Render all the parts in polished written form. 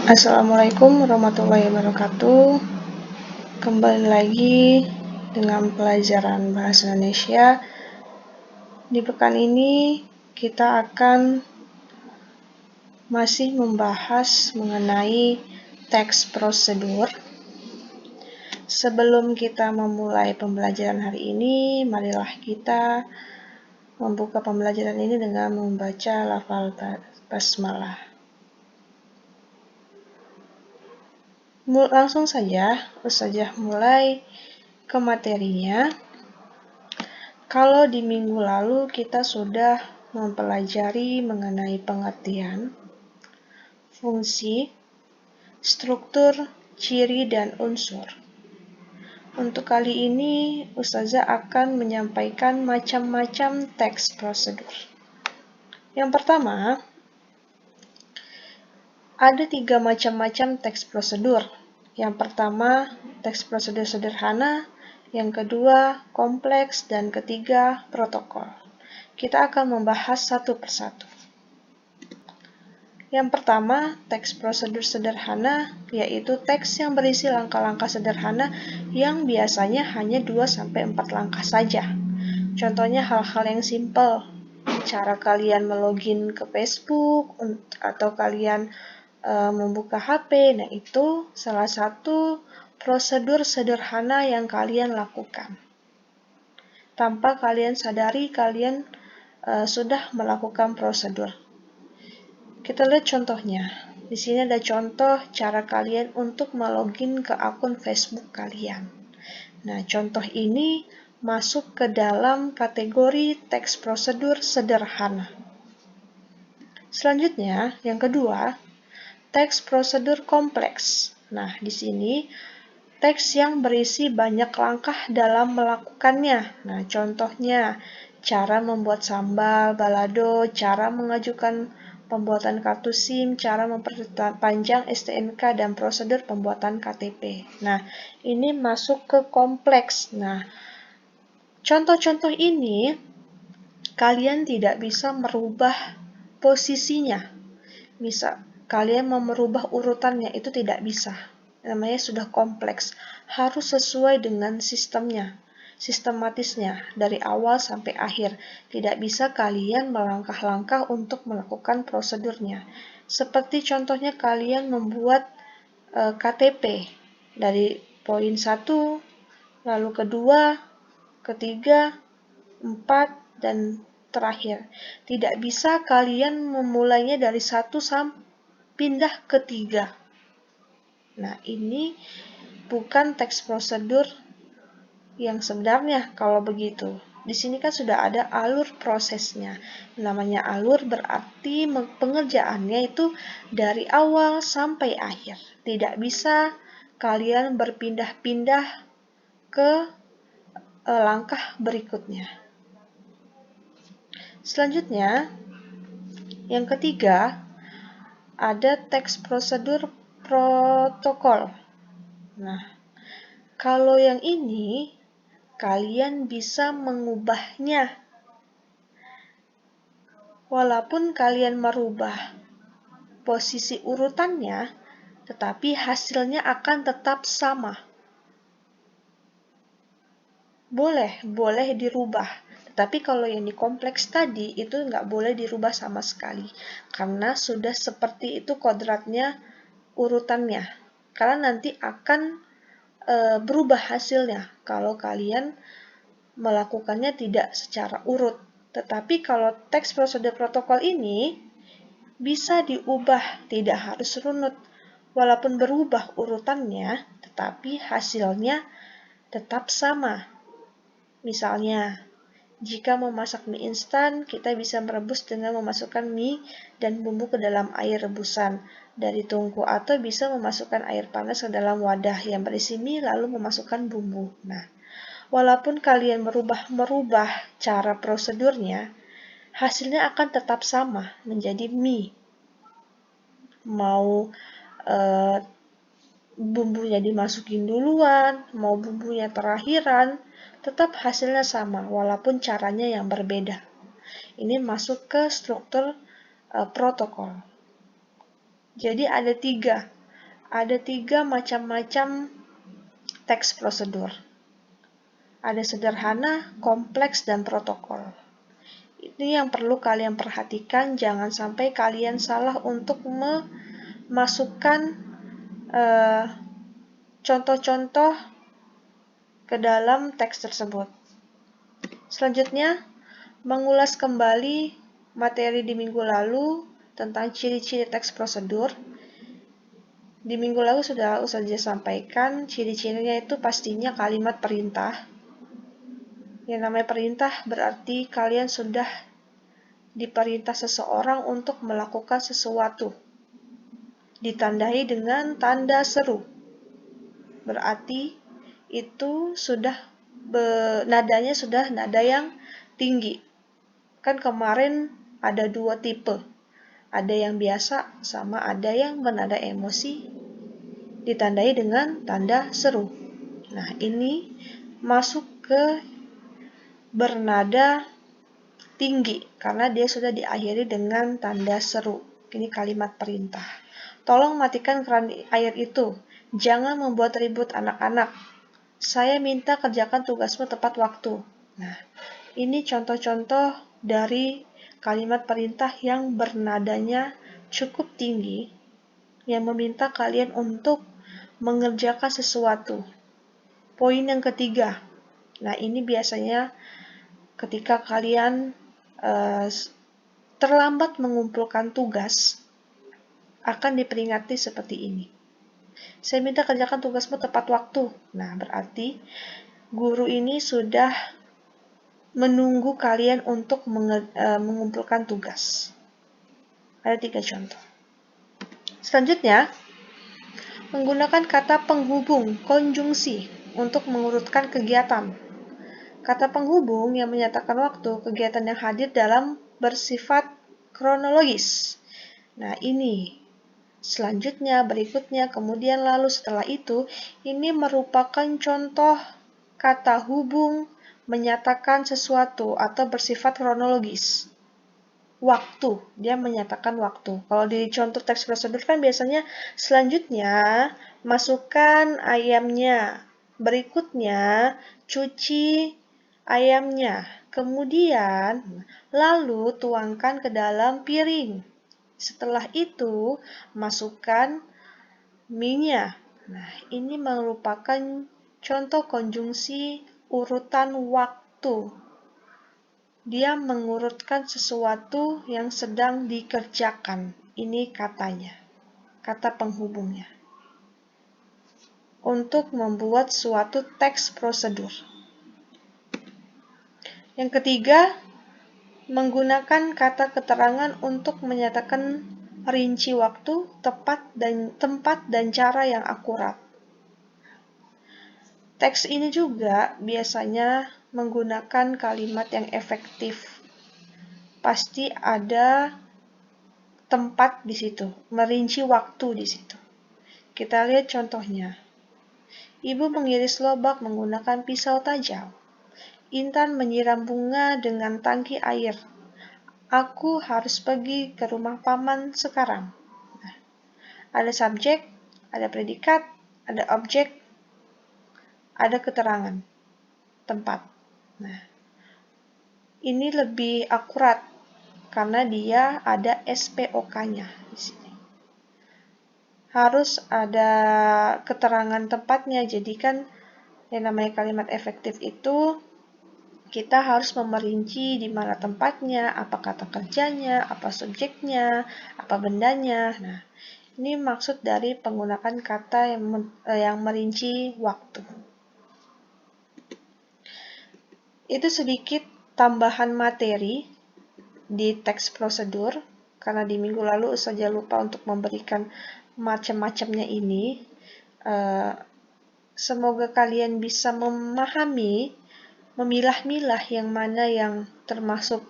Assalamualaikum warahmatullahi wabarakatuh. Kembali lagi dengan pelajaran Bahasa Indonesia. Di pekan ini kita akan masih membahas mengenai teks prosedur. Sebelum kita memulai pembelajaran hari ini, marilah kita membuka pembelajaran ini dengan membaca lafal basmalah. Langsung saja, Ustazah mulai ke materinya. Kalau di minggu lalu kita sudah mempelajari mengenai pengertian, fungsi, struktur, ciri, dan unsur. Untuk kali ini, Ustazah akan menyampaikan macam-macam teks prosedur. Yang pertama, ada 3 macam-macam teks prosedur. Yang pertama, teks prosedur sederhana. Yang kedua, kompleks. Dan ketiga, protokol. Kita akan membahas satu persatu. Yang pertama, teks prosedur sederhana, yaitu teks yang berisi langkah-langkah sederhana yang biasanya hanya 2-4 langkah saja. Contohnya hal-hal yang simpel. Cara kalian melogin ke Facebook atau kalian membuka HP, nah itu salah satu prosedur sederhana yang kalian lakukan. Tanpa kalian sadari, kalian sudah melakukan prosedur. Kita lihat contohnya. Di sini ada contoh cara kalian untuk melogin ke akun Facebook kalian. Nah, contoh ini masuk ke dalam kategori teks prosedur sederhana. Selanjutnya, yang kedua, teks prosedur kompleks. Nah, di sini teks yang berisi banyak langkah dalam melakukannya. Nah, contohnya cara membuat sambal balado, cara mengajukan pembuatan kartu SIM, cara memperpanjang STNK, dan prosedur pembuatan KTP. Nah, ini masuk ke kompleks. Nah, contoh-contoh ini kalian tidak bisa merubah posisinya. Misal, kalian mau merubah urutannya, itu tidak bisa. Namanya sudah kompleks. Harus sesuai dengan sistemnya, sistematisnya, dari awal sampai akhir. Tidak bisa kalian melangkah-langkah untuk melakukan prosedurnya. Seperti contohnya kalian membuat KTP dari poin 1, lalu kedua, ketiga, 4, dan terakhir. Tidak bisa kalian memulainya dari 1 sampai pindah ke 3. Nah, ini bukan teks prosedur yang sebenarnya kalau begitu. Di sini kan sudah ada alur prosesnya. Namanya alur berarti pengerjaannya itu dari awal sampai akhir. Tidak bisa kalian berpindah-pindah ke langkah berikutnya. Selanjutnya, yang ketiga, ada teks prosedur protokol. Nah, kalau yang ini, kalian bisa mengubahnya. Walaupun kalian merubah posisi urutannya, tetapi hasilnya akan tetap sama. Boleh dirubah. Tapi kalau yang di kompleks tadi, itu nggak boleh dirubah sama sekali. Karena sudah seperti itu kodratnya urutannya. Karena nanti akan berubah hasilnya kalau kalian melakukannya tidak secara urut. Tetapi kalau teks prosedur protokol ini bisa diubah, tidak harus runut. Walaupun berubah urutannya, tetapi hasilnya tetap sama. Misalnya, jika memasak mie instan, kita bisa merebus dengan memasukkan mie dan bumbu ke dalam air rebusan dari tungku, atau bisa memasukkan air panas ke dalam wadah yang berisi mie lalu memasukkan bumbu. Nah, walaupun kalian merubah cara prosedurnya, hasilnya akan tetap sama, menjadi mie. Mau bumbunya dimasukin duluan, mau bumbunya terakhiran, tetap hasilnya sama, walaupun caranya yang berbeda. Ini masuk ke struktur protokol. Jadi ada tiga macam-macam teks prosedur. Ada sederhana, kompleks, dan protokol. Ini yang perlu kalian perhatikan, jangan sampai kalian salah untuk memasukkan contoh-contoh ke dalam teks tersebut. Selanjutnya, mengulas kembali materi di minggu lalu tentang ciri-ciri teks prosedur. Di minggu lalu sudah saja sampaikan, ciri-cirinya itu pastinya kalimat perintah. Yang namanya perintah berarti kalian sudah diperintah seseorang untuk melakukan sesuatu. Ditandai dengan tanda seru. Berarti itu sudah nadanya sudah nada yang tinggi. Kan kemarin ada 2 tipe. Ada yang biasa sama ada yang bernada emosi ditandai dengan tanda seru. Nah, ini masuk ke bernada tinggi karena dia sudah diakhiri dengan tanda seru. Ini kalimat perintah. Tolong matikan keran air itu. Jangan membuat ribut anak-anak. Saya minta kerjakan tugasmu tepat waktu. Nah, ini contoh-contoh dari kalimat perintah yang bernadanya cukup tinggi yang meminta kalian untuk mengerjakan sesuatu. Poin yang ketiga. Nah, ini biasanya ketika kalian terlambat mengumpulkan tugas akan diperingati seperti ini. Saya minta kerjakan tugasmu tepat waktu. Nah, berarti guru ini sudah menunggu kalian untuk mengumpulkan tugas. Ada 3 contoh. Selanjutnya, menggunakan kata penghubung konjungsi untuk mengurutkan kegiatan. Kata penghubung yang menyatakan waktu kegiatan yang hadir dalam bersifat kronologis. Nah, ini selanjutnya, berikutnya, kemudian, lalu, setelah itu, ini merupakan contoh kata hubung menyatakan sesuatu atau bersifat kronologis. Waktu, dia menyatakan waktu. Kalau di contoh teks prosedur kan biasanya selanjutnya masukkan ayamnya, berikutnya cuci ayamnya, kemudian lalu tuangkan ke dalam piring. Setelah itu masukkan mie-nya. Nah, ini merupakan contoh konjungsi urutan waktu. Dia mengurutkan sesuatu yang sedang dikerjakan. Ini katanya, kata penghubungnya. Untuk membuat suatu teks prosedur. Yang ketiga, menggunakan kata keterangan untuk menyatakan rinci waktu, tempat dan cara yang akurat. Teks ini juga biasanya menggunakan kalimat yang efektif. Pasti ada tempat di situ, merinci waktu di situ. Kita lihat contohnya. Ibu mengiris lobak menggunakan pisau tajam. Intan menyiram bunga dengan tangki air. Aku harus pergi ke rumah paman sekarang. Nah, ada subjek, ada predikat, ada objek, ada keterangan tempat. Nah, ini lebih akurat karena dia ada SPOK-nya di sini. Harus ada keterangan tempatnya. Jadi kan yang namanya kalimat efektif itu kita harus memerinci di mana tempatnya, apa kata kerjanya, apa subjeknya, apa bendanya. Nah, ini maksud dari penggunaan kata yang merinci waktu. Itu sedikit tambahan materi di teks prosedur, karena di minggu lalu saja lupa untuk memberikan macam-macamnya ini. Semoga kalian bisa memahami, memilah-milah yang mana yang termasuk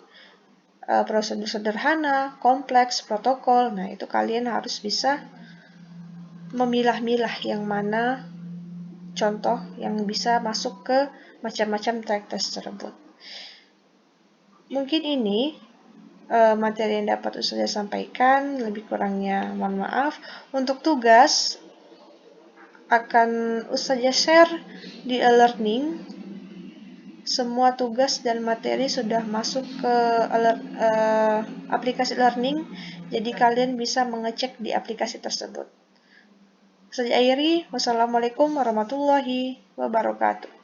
prosedur sederhana, kompleks, protokol. Nah, itu kalian harus bisa memilah-milah yang mana contoh yang bisa masuk ke macam-macam teks tersebut. Mungkin ini materi yang dapat Ustazah sampaikan. Lebih kurangnya mohon maaf. Untuk tugas akan Ustazah share di e-learning. Semua tugas dan materi sudah masuk ke aplikasi learning, jadi kalian bisa mengecek di aplikasi tersebut. Saya akhiri, wassalamualaikum warahmatullahi wabarakatuh.